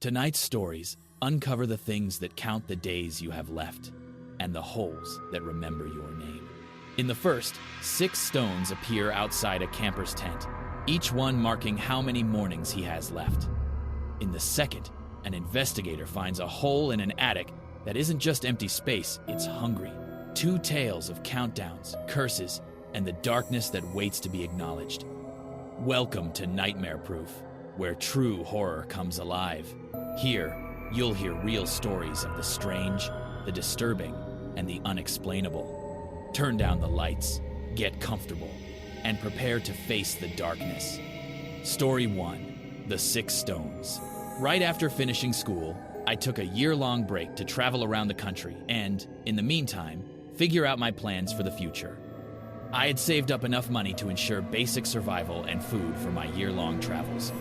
Tonight's stories uncover the things that count the days you have left and the holes that remember your name. In the first, 6 stones appear outside a camper's tent, each one marking how many mornings he has left. In the second, an investigator finds a hole in an attic that isn't just empty space, it's hungry. 2 tales of countdowns, curses, and the darkness that waits to be acknowledged. Welcome to Nightmare Proof, where true horror comes alive. Here, you'll hear real stories of the strange, the disturbing, and the unexplainable. Turn down the lights, get comfortable, and prepare to face the darkness. Story 1, The 6 Stones. Right after finishing school, I took a year-long break to travel around the country and, in the meantime, figure out my plans for the future. I had saved up enough money to ensure basic survival and food for my year-long travels,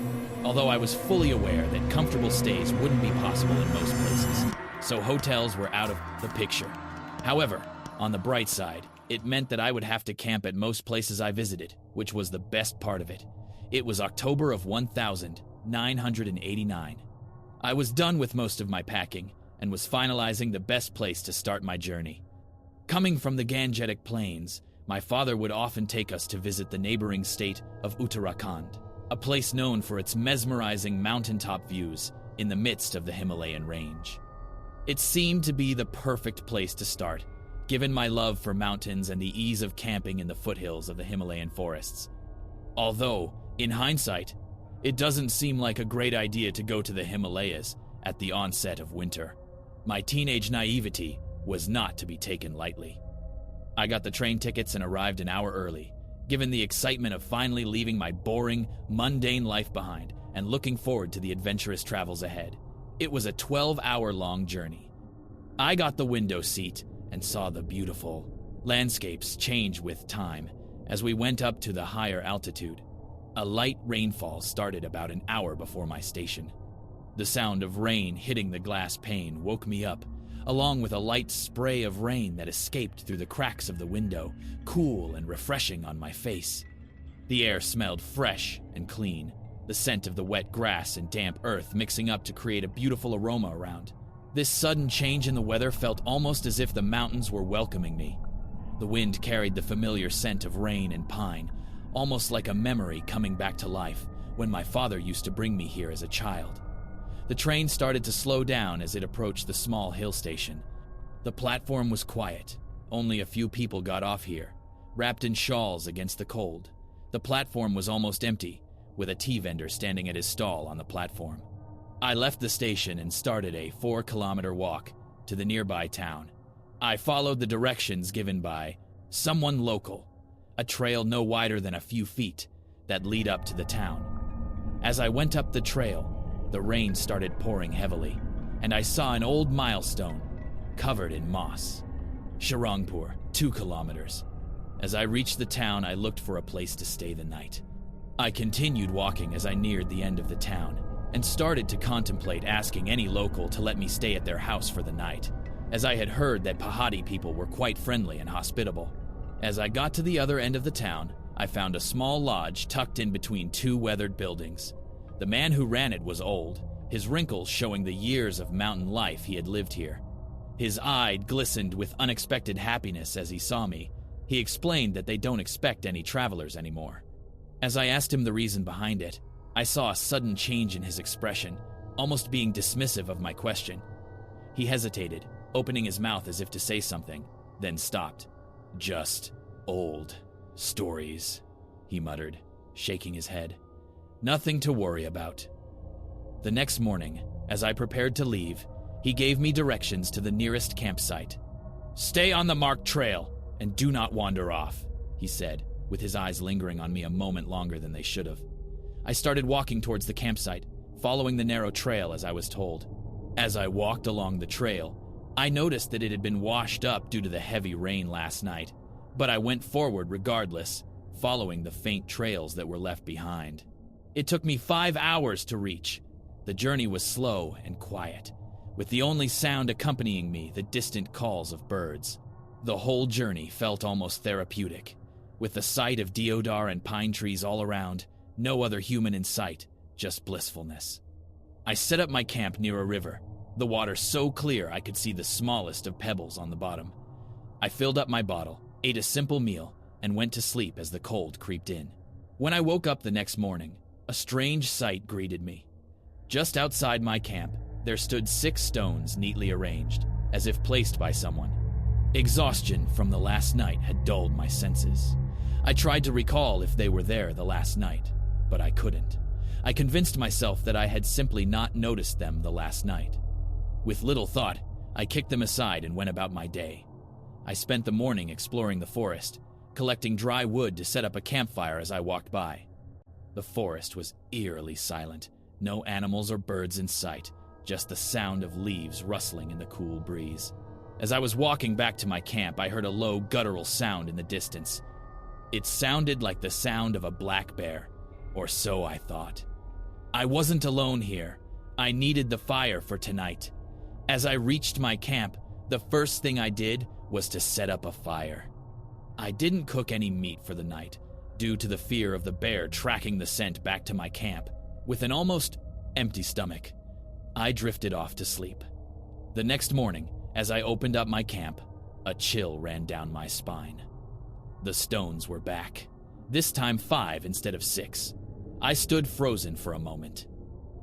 although I was fully aware that comfortable stays wouldn't be possible in most places, so hotels were out of the picture. However, on the bright side, it meant that I would have to camp at most places I visited, which was the best part of it. It was October of 1989. I was done with most of my packing and was finalizing the best place to start my journey. Coming from the Gangetic Plains, my father would often take us to visit the neighboring state of Uttarakhand, a place known for its mesmerizing mountaintop views in the midst of the Himalayan range. It seemed to be the perfect place to start, given my love for mountains and the ease of camping in the foothills of the Himalayan forests. Although, in hindsight, it doesn't seem like a great idea to go to the Himalayas at the onset of winter. My teenage naivety was not to be taken lightly. I got the train tickets and arrived an hour early, given the excitement of finally leaving my boring, mundane life behind and looking forward to the adventurous travels ahead. It was a 12-hour-long journey. I got the window seat and saw the beautiful landscapes change with time as we went up to the higher altitude. A light rainfall started about an hour before my station. The sound of rain hitting the glass pane woke me up, along with a light spray of rain that escaped through the cracks of the window, cool and refreshing on my face. The air smelled fresh and clean, the scent of the wet grass and damp earth mixing up to create a beautiful aroma around. This sudden change in the weather felt almost as if the mountains were welcoming me. The wind carried the familiar scent of rain and pine, almost like a memory coming back to life when my father used to bring me here as a child. The train started to slow down as it approached the small hill station. The platform was quiet. Only a few people got off here, wrapped in shawls against the cold. The platform was almost empty, with a tea vendor standing at his stall on the platform. I left the station and started a 4-kilometer walk to the nearby town. I followed the directions given by someone local, a trail no wider than a few feet that lead up to the town. As I went up the trail, the rain started pouring heavily, and I saw an old milestone covered in moss. Sharangpur, 2 kilometers. As I reached the town, I looked for a place to stay the night. I continued walking as I neared the end of the town, and started to contemplate asking any local to let me stay at their house for the night, as I had heard that Pahadi people were quite friendly and hospitable. As I got to the other end of the town, I found a small lodge tucked in between 2 weathered buildings. The man who ran it was old, his wrinkles showing the years of mountain life he had lived here. His eye glistened with unexpected happiness as he saw me. He explained that they don't expect any travelers anymore. As I asked him the reason behind it, I saw a sudden change in his expression, almost being dismissive of my question. He hesitated, opening his mouth as if to say something, then stopped. "Just old stories," he muttered, shaking his head. "Nothing to worry about." The next morning, as I prepared to leave, he gave me directions to the nearest campsite. "Stay on the marked trail and do not wander off," he said, with his eyes lingering on me a moment longer than they should have. I started walking towards the campsite, following the narrow trail as I was told. As I walked along the trail, I noticed that it had been washed up due to the heavy rain last night, but I went forward regardless, following the faint trails that were left behind. It took me 5 hours to reach. The journey was slow and quiet, with the only sound accompanying me the distant calls of birds. The whole journey felt almost therapeutic, with the sight of deodar and pine trees all around, no other human in sight, just blissfulness. I set up my camp near a river, the water so clear I could see the smallest of pebbles on the bottom. I filled up my bottle, ate a simple meal, and went to sleep as the cold creeped in. When I woke up the next morning, a strange sight greeted me. Just outside my camp, there stood 6 stones neatly arranged, as if placed by someone. Exhaustion from the last night had dulled my senses. I tried to recall if they were there the last night, but I couldn't. I convinced myself that I had simply not noticed them the last night. With little thought, I kicked them aside and went about my day. I spent the morning exploring the forest, collecting dry wood to set up a campfire as I walked by. The forest was eerily silent, no animals or birds in sight, just the sound of leaves rustling in the cool breeze. As I was walking back to my camp, I heard a low, guttural sound in the distance. It sounded like the sound of a black bear, or so I thought. I wasn't alone here. I needed the fire for tonight. As I reached my camp, the first thing I did was to set up a fire. I didn't cook any meat for the night, due to the fear of the bear tracking the scent back to my camp. With an almost empty stomach, I drifted off to sleep. The next morning, as I opened up my camp, a chill ran down my spine. The stones were back, this time 5 instead of 6. I stood frozen for a moment.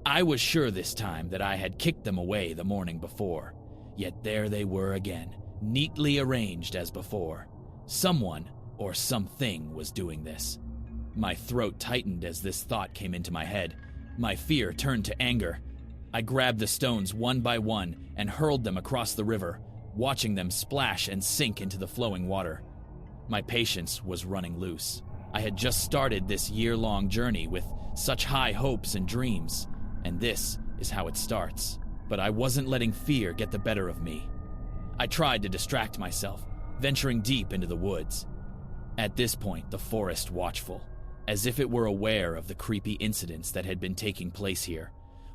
I was sure this time that I had kicked them away the morning before, yet there they were again, neatly arranged as before. Someone or something was doing this. My throat tightened as this thought came into my head. My fear turned to anger. I grabbed the stones one by one and hurled them across the river, watching them splash and sink into the flowing water. My patience was running loose. I had just started this year-long journey with such high hopes and dreams, and this is how it starts. But I wasn't letting fear get the better of me. I tried to distract myself, venturing deep into the woods. At this point, the forest watchful, as if it were aware of the creepy incidents that had been taking place here,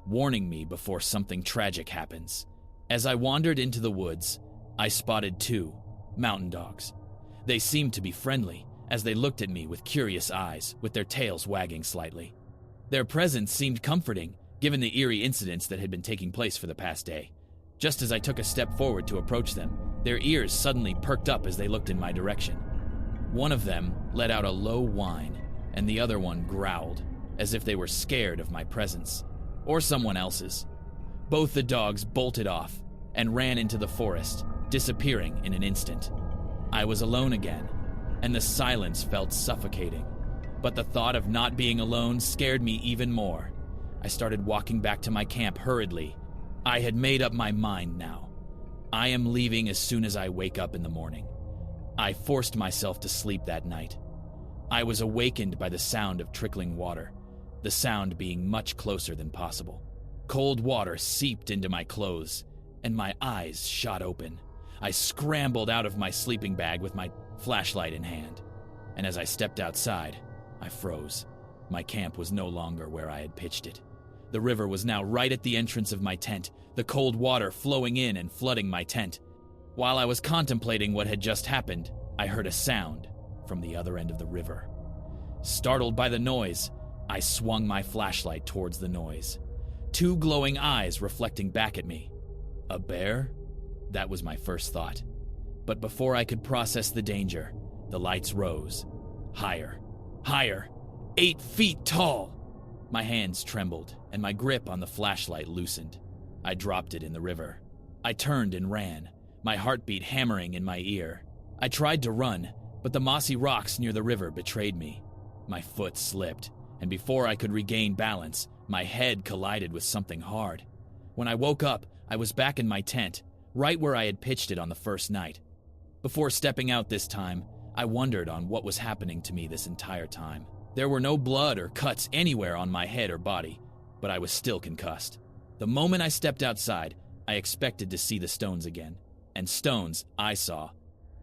warning me before something tragic happens. As I wandered into the woods, I spotted 2 mountain dogs. They seemed to be friendly, as they looked at me with curious eyes, with their tails wagging slightly. Their presence seemed comforting, given the eerie incidents that had been taking place for the past day. Just as I took a step forward to approach them, their ears suddenly perked up as they looked in my direction. One of them let out a low whine, and the other one growled, as if they were scared of my presence, or someone else's. Both the dogs bolted off and ran into the forest, disappearing in an instant. I was alone again, and the silence felt suffocating. But the thought of not being alone scared me even more. I started walking back to my camp hurriedly. I had made up my mind now. I am leaving as soon as I wake up in the morning. I forced myself to sleep that night. I was awakened by the sound of trickling water, the sound being much closer than possible. Cold water seeped into my clothes, and my eyes shot open. I scrambled out of my sleeping bag with my flashlight in hand, and as I stepped outside, I froze. My camp was no longer where I had pitched it. The river was now right at the entrance of my tent, the cold water flowing in and flooding my tent. While I was contemplating what had just happened, I heard a sound from the other end of the river. Startled by the noise, I swung my flashlight towards the noise. 2 glowing eyes reflecting back at me. A bear? That was my first thought. But before I could process the danger, the lights rose. Higher. Higher. 8 feet tall! My hands trembled, and my grip on the flashlight loosened. I dropped it in the river. I turned and ran, my heartbeat hammering in my ear. I tried to run, but the mossy rocks near the river betrayed me. My foot slipped, and before I could regain balance, my head collided with something hard. When I woke up, I was back in my tent, right where I had pitched it on the first night. Before stepping out this time, I wondered on what was happening to me this entire time. There were no blood or cuts anywhere on my head or body, but I was still concussed. The moment I stepped outside, I expected to see the stones again. And stones I saw,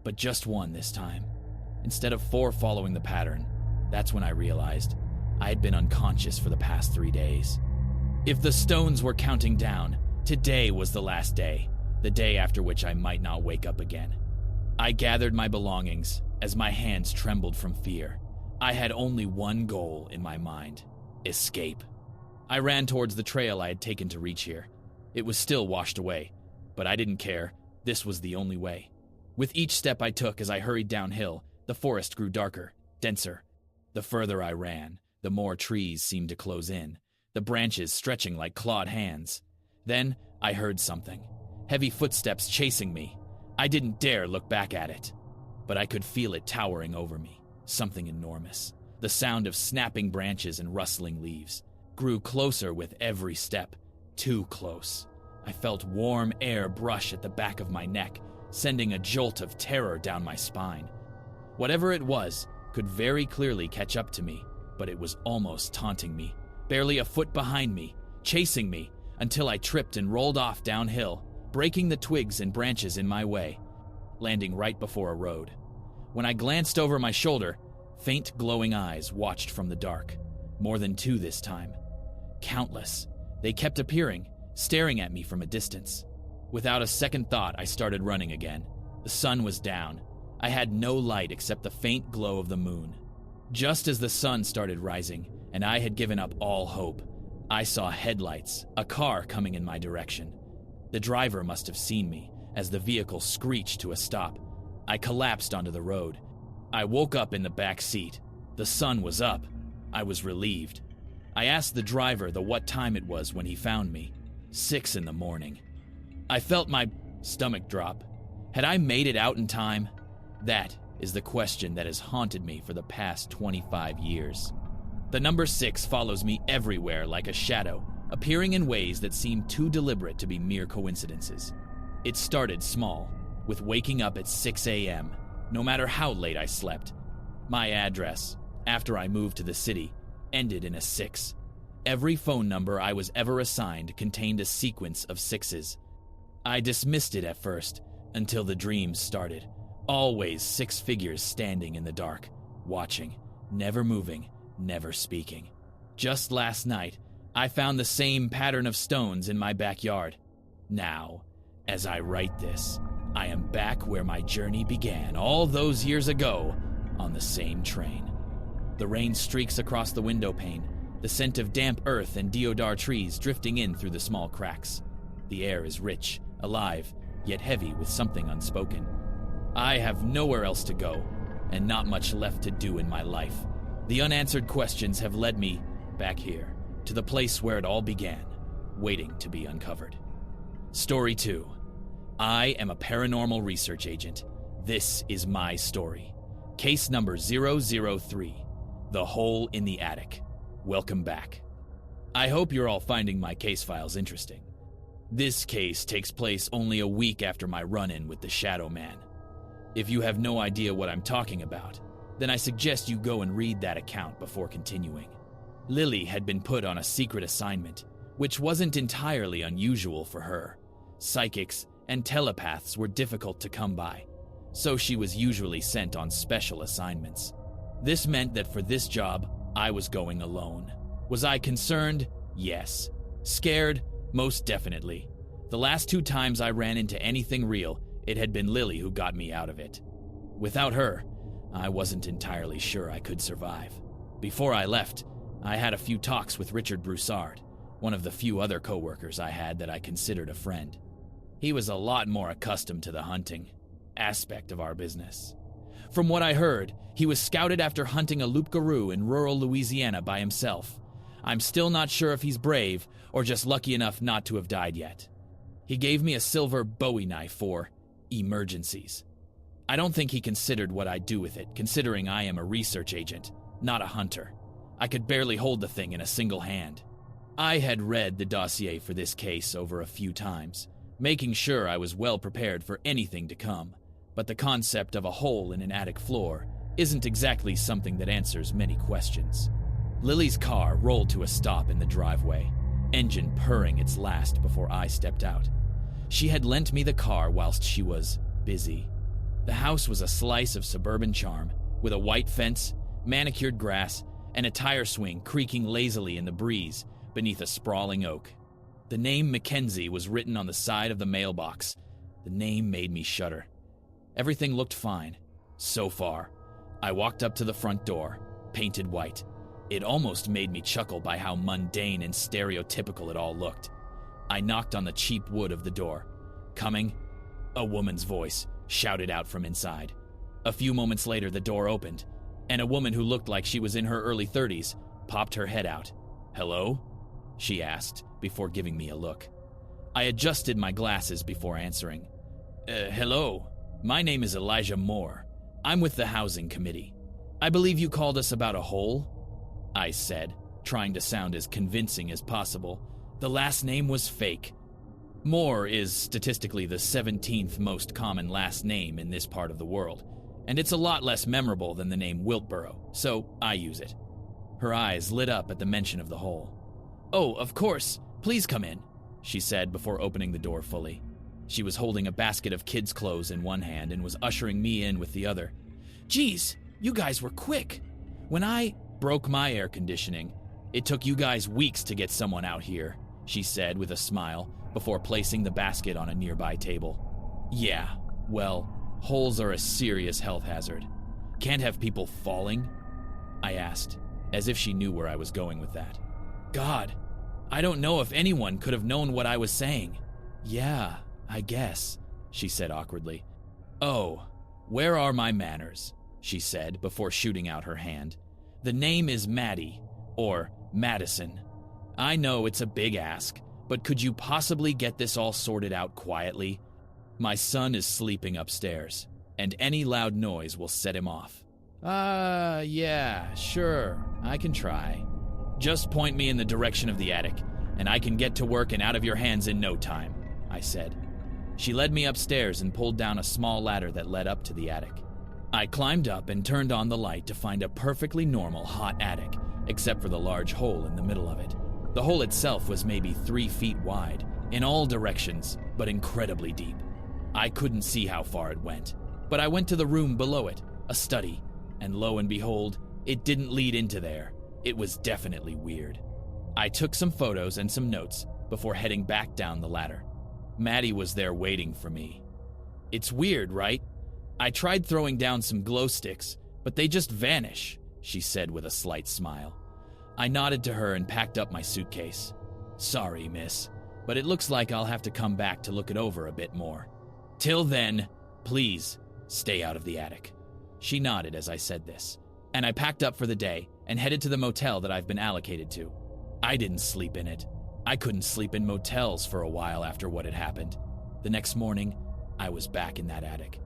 but just one this time. Instead of 4 following the pattern, that's when I realized I had been unconscious for the past 3 days. If the stones were counting down, today was the last day, the day after which I might not wake up again. I gathered my belongings as my hands trembled from fear. I had only one goal in my mind: escape. I ran towards the trail I had taken to reach here. It was still washed away, but I didn't care. This was the only way. With each step I took as I hurried downhill, the forest grew darker, denser. The further I ran, the more trees seemed to close in, the branches stretching like clawed hands. Then I heard something. Heavy footsteps chasing me. I didn't dare look back at it, but I could feel it towering over me, something enormous. The sound of snapping branches and rustling leaves grew closer with every step, too close. I felt warm air brush at the back of my neck, sending a jolt of terror down my spine. Whatever it was could very clearly catch up to me, but it was almost taunting me, barely a foot behind me, chasing me, until I tripped and rolled off downhill, breaking the twigs and branches in my way, landing right before a road. When I glanced over my shoulder, faint glowing eyes watched from the dark. More than two this time. Countless. They kept appearing, staring at me from a distance. Without a second thought, I started running again. The sun was down. I had no light except the faint glow of the moon. Just as the sun started rising, and I had given up all hope, I saw headlights, a car coming in my direction. The driver must have seen me, as the vehicle screeched to a stop. I collapsed onto the road. I woke up in the back seat. The sun was up. I was relieved. I asked the driver what time it was when he found me. 6 a.m. I felt my stomach drop. Had I made it out in time? That is the question that has haunted me for the past 25 years. The number 6 follows me everywhere like a shadow, appearing in ways that seem too deliberate to be mere coincidences. It started small, with waking up at 6 a.m., no matter how late I slept. My address, after I moved to the city, ended in a 6. Every phone number I was ever assigned contained a sequence of 6s. I dismissed it at first, until the dreams started. Always 6 figures standing in the dark, watching, never moving, never speaking. Just last night, I found the same pattern of stones in my backyard. Now, as I write this, I am back where my journey began all those years ago, on the same train. The rain streaks across the window pane, the scent of damp earth and deodar trees drifting in through the small cracks. The air is rich, alive, yet heavy with something unspoken. I have nowhere else to go, and not much left to do in my life. The unanswered questions have led me back here, to the place where it all began, waiting to be uncovered. Story 2. I am a paranormal research agent. This is my story. Case number 003, The Hole in the Attic. Welcome back. I hope you're all finding my case files interesting. This case takes place only a week after my run-in with the Shadow Man. If you have no idea what I'm talking about, then I suggest you go and read that account before continuing. Lily had been put on a secret assignment, which wasn't entirely unusual for her. Psychics and telepaths were difficult to come by, so she was usually sent on special assignments. This meant that for this job, I was going alone. Was I concerned? Yes. Scared? Most definitely. The last 2 times I ran into anything real, it had been Lily who got me out of it. Without her, I wasn't entirely sure I could survive. Before I left, I had a few talks with Richard Broussard, one of the few other co-workers I had that I considered a friend. He was a lot more accustomed to the hunting aspect of our business. From what I heard, he was scouted after hunting a loup-garou in rural Louisiana by himself. I'm still not sure if he's brave or just lucky enough not to have died yet. He gave me a silver Bowie knife for emergencies. I don't think he considered what I'd do with it, considering I am a research agent, not a hunter. I could barely hold the thing in a single hand. I had read the dossier for this case over a few times, making sure I was well prepared for anything to come, but the concept of a hole in an attic floor isn't exactly something that answers many questions. Lily's car rolled to a stop in the driveway, engine purring its last before I stepped out. She had lent me the car whilst she was busy. The house was a slice of suburban charm, with a white fence, manicured grass, and a tire swing creaking lazily in the breeze beneath a sprawling oak. The name Mackenzie was written on the side of the mailbox. The name made me shudder. Everything looked fine. So far. I walked up to the front door, painted white. It almost made me chuckle by how mundane and stereotypical it all looked. I knocked on the cheap wood of the door. "Coming?" A woman's voice shouted out from inside. A few moments later, the door opened, and a woman who looked like she was in her early 30s popped her head out. "Hello?" she asked, before giving me a look. I adjusted my glasses before answering. Hello. My name is Elijah Moore. I'm with the Housing Committee. I believe you called us about a hole?" I said, trying to sound as convincing as possible. The last name was fake. Moore is statistically the 17th most common last name in this part of the world, and it's a lot less memorable than the name Wiltboro, so I use it. Her eyes lit up at the mention of the hole. "Oh, of course. Please come in," she said before opening the door fully. She was holding a basket of kids' clothes in one hand and was ushering me in with the other. "Geez, you guys were quick. When I broke my air conditioning, it took you guys weeks to get someone out here," she said with a smile before placing the basket on a nearby table. "Yeah, well, holes are a serious health hazard. Can't have people falling?" I asked, as if she knew where I was going with that. "God, I don't know if anyone could have known what I was saying." "Yeah, I guess," she said awkwardly. "Oh, where are my manners?" she said before shooting out her hand. "The name is Maddie, or Madison. I know it's a big ask, but could you possibly get this all sorted out quietly? My son is sleeping upstairs, and any loud noise will set him off." Yeah, sure, I can try. Just point me in the direction of the attic, and I can get to work and out of your hands in no time," I said. She led me upstairs and pulled down a small ladder that led up to the attic. I climbed up and turned on the light to find a perfectly normal hot attic, except for the large hole in the middle of it. The hole itself was maybe 3 feet wide, in all directions, but incredibly deep. I couldn't see how far it went, but I went to the room below it, a study, and lo and behold, it didn't lead into there. It was definitely weird. I took some photos and some notes before heading back down the ladder. Maddie was there waiting for me. "It's weird, right? I tried throwing down some glow sticks, but they just vanish," she said with a slight smile. I nodded to her and packed up my suitcase. "Sorry, miss, but it looks like I'll have to come back to look it over a bit more. Till then, please stay out of the attic." She nodded as I said this, and I packed up for the day and headed to the motel that I've been allocated to. I didn't sleep in it. I couldn't sleep in motels for a while after what had happened. The next morning, I was back in that attic.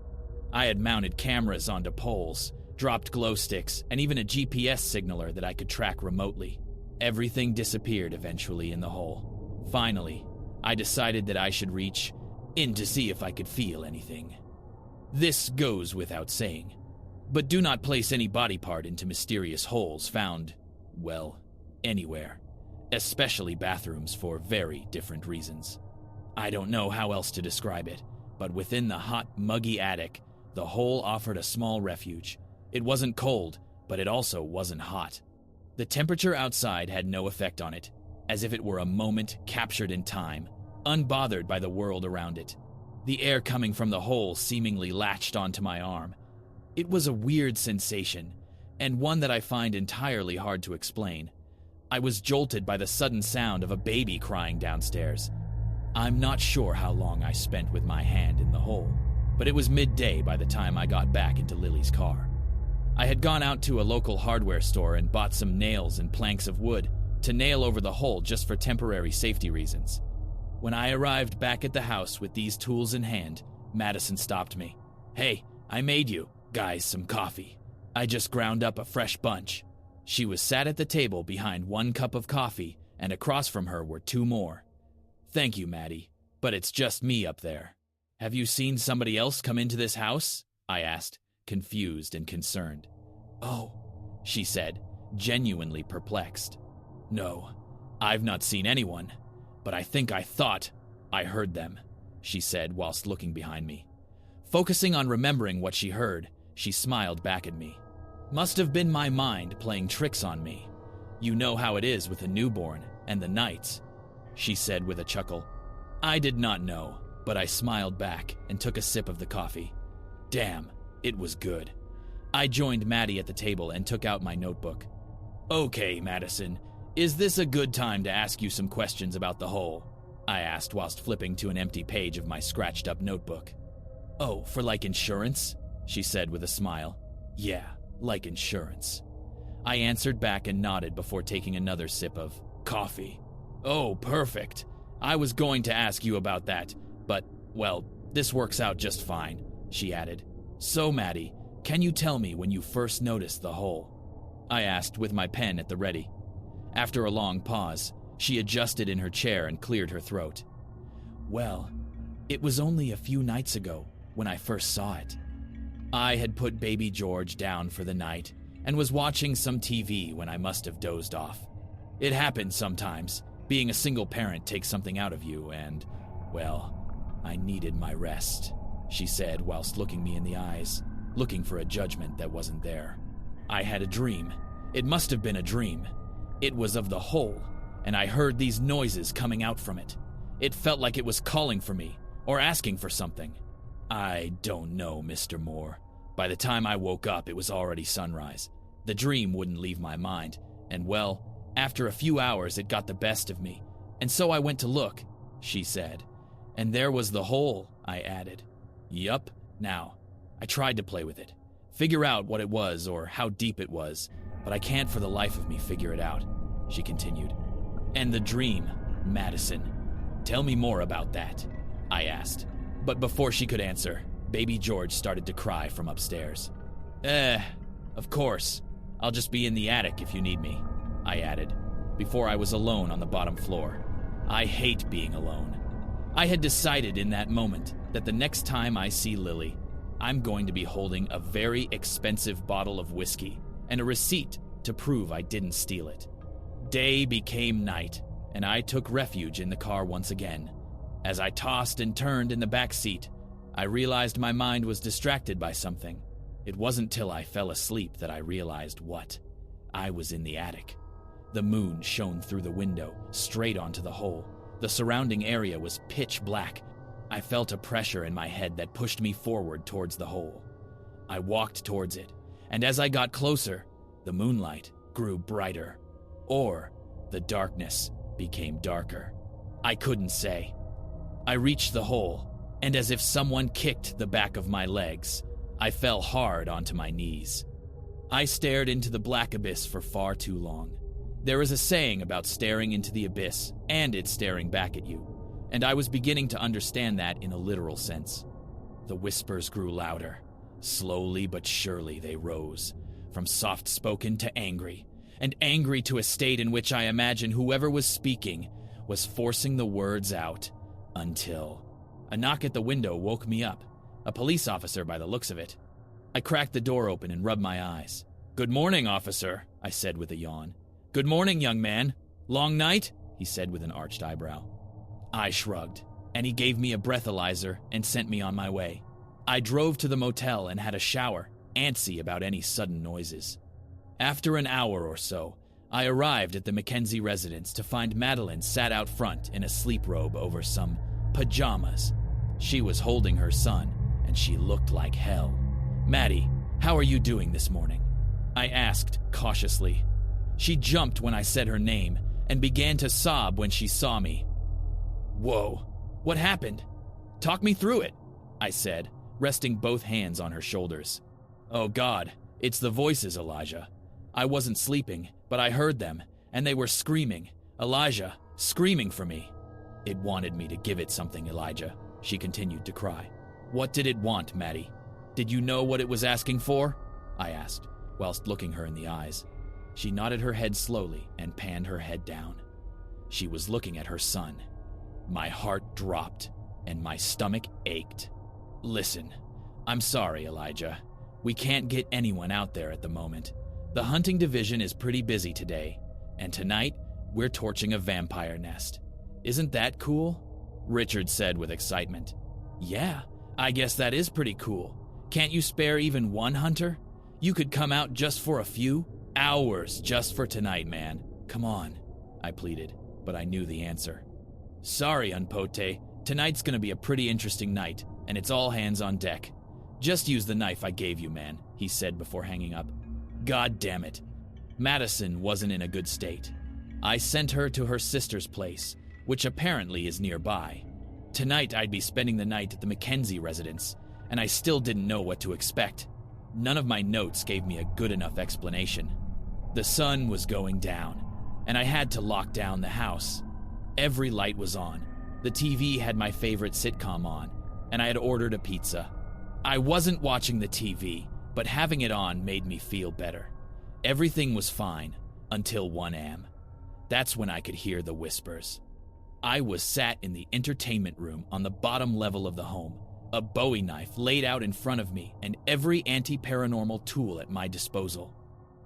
I had mounted cameras onto poles, dropped glow sticks, and even a GPS signaler that I could track remotely. Everything disappeared eventually in the hole. Finally, I decided that I should reach in to see if I could feel anything. This goes without saying, but do not place any body part into mysterious holes found, well, anywhere, especially bathrooms for very different reasons. I don't know how else to describe it, but within the hot, muggy attic, the hole offered a small refuge. It wasn't cold, but it also wasn't hot. The temperature outside had no effect on it, as if it were a moment captured in time, unbothered by the world around it. The air coming from the hole seemingly latched onto my arm. It was a weird sensation, and one that I find entirely hard to explain. I was jolted by the sudden sound of a baby crying downstairs. I'm not sure how long I spent with my hand in the hole, but it was midday by the time I got back into Lily's car. I had gone out to a local hardware store and bought some nails and planks of wood to nail over the hole just for temporary safety reasons. When I arrived back at the house with these tools in hand, Madison stopped me. "Hey, I made you guys some coffee. I just ground up a fresh bunch." She was sat at the table behind 1 cup of coffee, and across from her were 2 more. "Thank you, Maddie, but it's just me up there. Have you seen somebody else come into this house?" I asked, confused and concerned. "Oh," she said, genuinely perplexed. "No, I've not seen anyone, but I think I thought I heard them," she said whilst looking behind me. Focusing on remembering what she heard, she smiled back at me. "Must have been my mind playing tricks on me. You know how it is with a newborn and the nights," she said with a chuckle. I did not know, but I smiled back and took a sip of the coffee. Damn, it was good. I joined Maddie at the table and took out my notebook. Okay, Madison, is this a good time to ask you some questions about the hole? I asked whilst flipping to an empty page of my scratched-up notebook. Oh, for like insurance? She said with a smile. Yeah, like insurance. I answered back and nodded before taking another sip of coffee. Oh, perfect. I was going to ask you about that, but, well, this works out just fine, she added. So, Maddie, can you tell me when you first noticed the hole? I asked with my pen at the ready. After a long pause, she adjusted in her chair and cleared her throat. Well, it was only a few nights ago when I first saw it. I had put baby George down for the night and was watching some TV when I must have dozed off. It happens sometimes. Being a single parent takes something out of you and, well, I needed my rest, she said whilst looking me in the eyes, looking for a judgment that wasn't there. I had a dream. It must have been a dream. It was of the hole, and I heard these noises coming out from it. It felt like it was calling for me, or asking for something. I don't know, Mr. Moore. By the time I woke up, it was already sunrise. The dream wouldn't leave my mind, and well, after a few hours it got the best of me, and so I went to look, she said. And there was the hole, I added. Yup. Now, I tried to play with it, figure out what it was or how deep it was, but I can't for the life of me figure it out, she continued. And the dream, Madison. Tell me more about that, I asked. But before she could answer, baby George started to cry from upstairs. Of course. I'll just be in the attic if you need me, I added, before I was alone on the bottom floor. I hate being alone. I had decided in that moment that the next time I see Lily, I'm going to be holding a very expensive bottle of whiskey and a receipt to prove I didn't steal it. Day became night, and I took refuge in the car once again. As I tossed and turned in the back seat, I realized my mind was distracted by something. It wasn't till I fell asleep that I realized what. I was in the attic. The moon shone through the window, straight onto the hole. The surrounding area was pitch black. I felt a pressure in my head that pushed me forward towards the hole. I walked towards it, and as I got closer, the moonlight grew brighter, or the darkness became darker. I couldn't say. I reached the hole, and as if someone kicked the back of my legs, I fell hard onto my knees. I stared into the black abyss for far too long. There is a saying about staring into the abyss and it staring back at you, and I was beginning to understand that in a literal sense. The whispers grew louder. Slowly but surely they rose, from soft-spoken to angry, and angry to a state in which I imagine whoever was speaking was forcing the words out, until a knock at the window woke me up, a police officer by the looks of it. I cracked the door open and rubbed my eyes. "Good morning, officer," I said with a yawn. "Good morning, young man. Long night?" he said with an arched eyebrow. I shrugged, and he gave me a breathalyzer and sent me on my way. I drove to the motel and had a shower, antsy about any sudden noises. After an hour or so, I arrived at the Mackenzie residence to find Madeline sat out front in a sleep robe over some pajamas. She was holding her son, and she looked like hell. "Maddie, how are you doing this morning?" I asked cautiously. She jumped when I said her name and began to sob when she saw me. "Whoa, what happened? Talk me through it," I said, resting both hands on her shoulders. "Oh God, it's the voices, Elijah. I wasn't sleeping, but I heard them, and they were screaming. Elijah, screaming for me. It wanted me to give it something, Elijah," she continued to cry. "What did it want, Maddie? Did you know what it was asking for?" I asked, whilst looking her in the eyes. She nodded her head slowly and panned her head down. She was looking at her son. My heart dropped, and my stomach ached. "Listen, I'm sorry, Elijah. We can't get anyone out there at the moment. The hunting division is pretty busy today, and tonight we're torching a vampire nest. Isn't that cool?" Richard said with excitement. "Yeah, I guess that is pretty cool. Can't you spare even one hunter? You could come out just for a few hours just for tonight, man. Come on," I pleaded, but I knew the answer. "Sorry, Unpote. Tonight's gonna be a pretty interesting night, and it's all hands on deck. Just use the knife I gave you, man," he said before hanging up. "God damn it. Madison wasn't in a good state. I sent her to her sister's place, which apparently is nearby. Tonight I'd be spending the night at the Mackenzie residence, and I still didn't know what to expect. None of my notes gave me a good enough explanation. The sun was going down, and I had to lock down the house. Every light was on. The TV had my favorite sitcom on, and I had ordered a pizza. I wasn't watching the TV, but having it on made me feel better. Everything was fine until 1 a.m. That's when I could hear the whispers. I was sat in the entertainment room on the bottom level of the home, a Bowie knife laid out in front of me and every anti-paranormal tool at my disposal.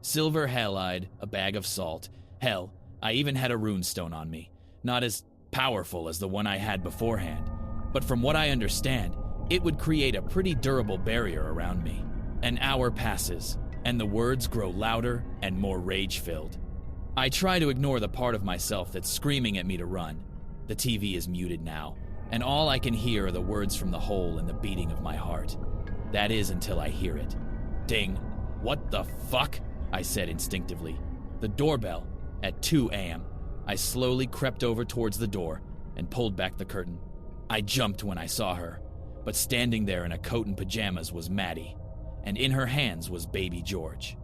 Silver halide, a bag of salt. Hell, I even had a runestone on me. Not as powerful as the one I had beforehand, but from what I understand, it would create a pretty durable barrier around me. An hour passes, and the words grow louder and more rage-filled. I try to ignore the part of myself that's screaming at me to run. The TV is muted now, and all I can hear are the words from the hole and the beating of my heart. That is until I hear it. Ding. What the fuck? I said instinctively. The doorbell. At 2 a.m. I slowly crept over towards the door and pulled back the curtain. I jumped when I saw her, but standing there in a coat and pajamas was Maddie, and in her hands was baby George.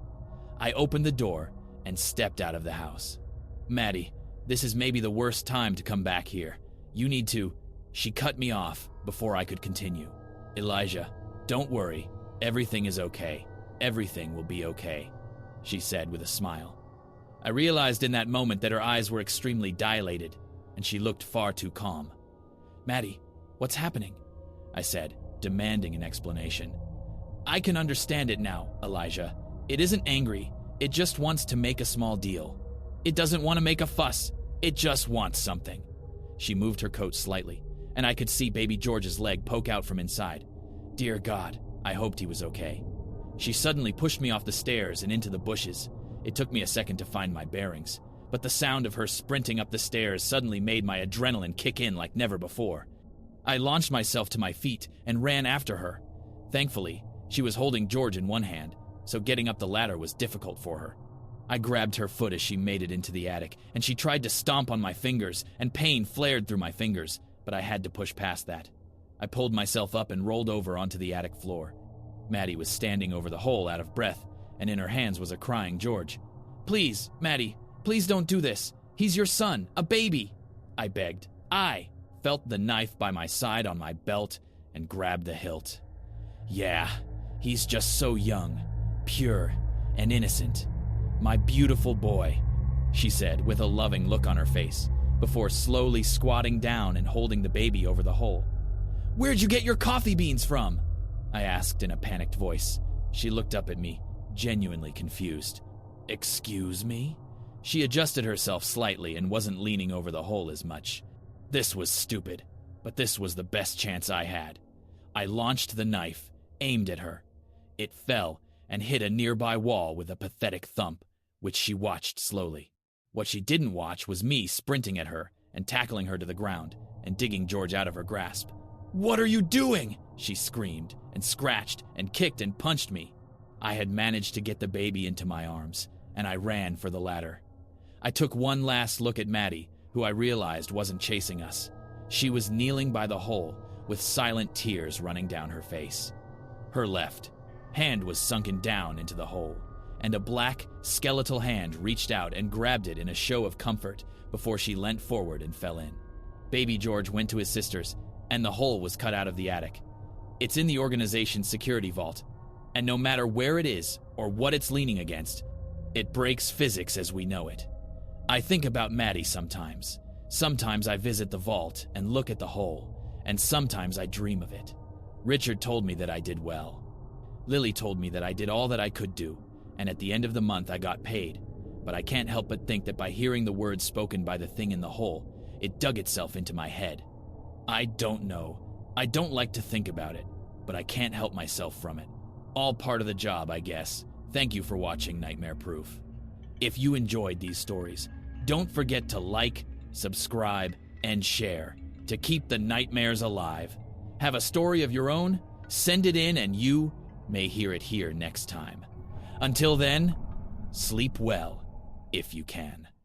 I opened the door and stepped out of the house. Maddie, this is maybe the worst time to come back here. You need to... She cut me off before I could continue. Elijah, don't worry. Everything is okay. Everything will be okay, she said with a smile. I realized in that moment that her eyes were extremely dilated, and she looked far too calm. Maddie, what's happening? I said, demanding an explanation. I can understand it now, Elijah. It isn't angry. It just wants to make a small deal. It doesn't want to make a fuss. It just wants something. She moved her coat slightly, and I could see baby George's leg poke out from inside. Dear God, I hoped he was okay. She suddenly pushed me off the stairs and into the bushes. It took me a second to find my bearings, but the sound of her sprinting up the stairs suddenly made my adrenaline kick in like never before. I launched myself to my feet and ran after her. Thankfully, she was holding George in one hand, so getting up the ladder was difficult for her. I grabbed her foot as she made it into the attic, and she tried to stomp on my fingers, and pain flared through my fingers, but I had to push past that. I pulled myself up and rolled over onto the attic floor. Maddie was standing over the hole out of breath, and in her hands was a crying George. Please, Maddie, please don't do this. He's your son, a baby, I begged. I felt the knife by my side on my belt and grabbed the hilt. Yeah, he's just so young, pure, and innocent. My beautiful boy, she said with a loving look on her face, before slowly squatting down and holding the baby over the hole. Where'd you get your coffee beans from? I asked in a panicked voice. She looked up at me, genuinely confused. Excuse me? She adjusted herself slightly and wasn't leaning over the hole as much. This was stupid, but this was the best chance I had. I launched the knife, aimed at her. It fell and hit a nearby wall with a pathetic thump, which she watched slowly. What she didn't watch was me sprinting at her and tackling her to the ground and digging George out of her grasp. What are you doing? She screamed and scratched and kicked and punched me. I had managed to get the baby into my arms, and I ran for the ladder. I took one last look at Maddie, who I realized wasn't chasing us. She was kneeling by the hole with silent tears running down her face. Her left hand was sunken down into the hole, and a black, skeletal hand reached out and grabbed it in a show of comfort before she leant forward and fell in. Baby George went to his sister's, and the hole was cut out of the attic. It's in the organization's security vault, and no matter where it is or what it's leaning against, it breaks physics as we know it. I think about Maddie sometimes. Sometimes I visit the vault and look at the hole, and sometimes I dream of it. Richard told me that I did well. Lily told me that I did all that I could do, and at the end of the month I got paid, but I can't help but think that by hearing the words spoken by the thing in the hole, it dug itself into my head. I don't know. I don't like to think about it, but I can't help myself from it. All part of the job, I guess. Thank you for watching Nightmare Proof. If you enjoyed these stories, don't forget to like, subscribe, and share to keep the nightmares alive. Have a story of your own? Send it in and you may hear it here next time. Until then, Sleep well, if you can.